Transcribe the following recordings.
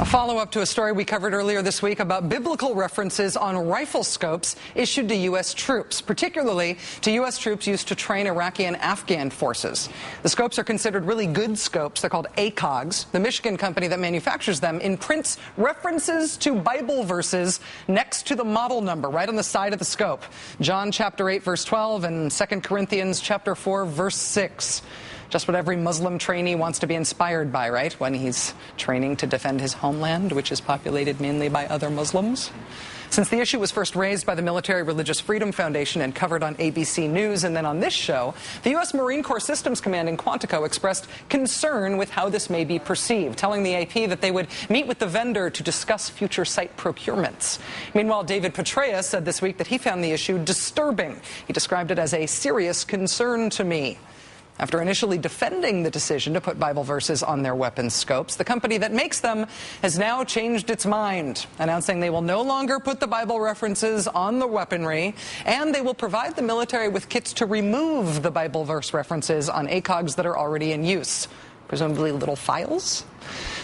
A follow-up to a story we covered earlier this week about biblical references on rifle scopes issued to U.S. troops, particularly to U.S. troops used to train Iraqi and Afghan forces. The scopes are considered really good scopes. They're called ACOGs. The Michigan company that manufactures them imprints references to Bible verses next to the model number, right on the side of the scope. John chapter 8, verse 12, and 2 Corinthians chapter 4, verse 6. Just what every Muslim trainee wants to be inspired by, right, when he's training to defend his homeland, which is populated mainly by other Muslims. Since the issue was first raised by the Military Religious Freedom Foundation and covered on ABC News and then on this show, the U.S. Marine Corps Systems Command in Quantico expressed concern with how this may be perceived, telling the AP that they would meet with the vendor to discuss future site procurements. Meanwhile, David Petraeus said this week that he found the issue disturbing. He described it as a serious concern to me. After initially defending the decision to put Bible verses on their weapons scopes, the company that makes them has now changed its mind, announcing they will no longer put the Bible references on the weaponry, and they will provide the military with kits to remove the Bible verse references on ACOGs that are already in use. Presumably little files?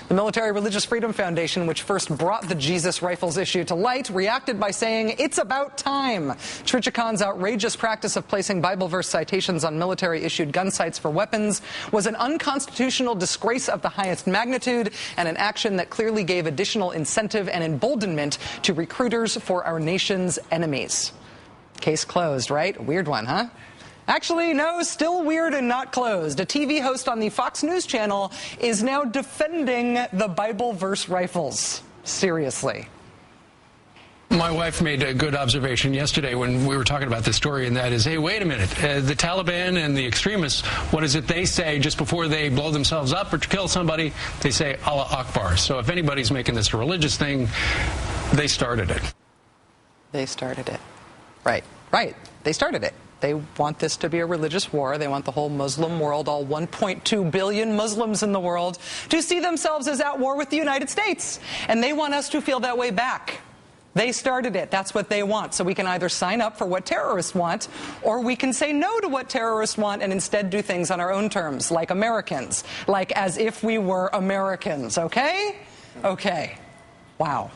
The Military Religious Freedom Foundation, which first brought the Jesus Rifles issue to light, reacted by saying, "It's about time." Trichicon's outrageous practice of placing Bible verse citations on military-issued gun sights for weapons was an unconstitutional disgrace of the highest magnitude and an action that clearly gave additional incentive and emboldenment to recruiters for our nation's enemies. Case closed, right? Weird one, huh? Actually, no, still weird and not closed. A TV host on the Fox News channel is now defending the Bible verse rifles. Seriously. My wife made a good observation yesterday when we were talking about this story, and that is, hey, wait a minute. The Taliban and the extremists, what is it they say just before they blow themselves up or kill somebody? They say, Allah Akbar. So if anybody's making this a religious thing, they started it. They started it. Right. They started it. They want this to be a religious war. They want the whole Muslim world, all 1.2 billion Muslims in the world, to see themselves as at war with the United States. And they want us to feel that way back. They started it. That's what they want. So we can either sign up for what terrorists want, or we can say no to what terrorists want and instead do things on our own terms, like Americans, like as if we were Americans, okay? Okay. Wow.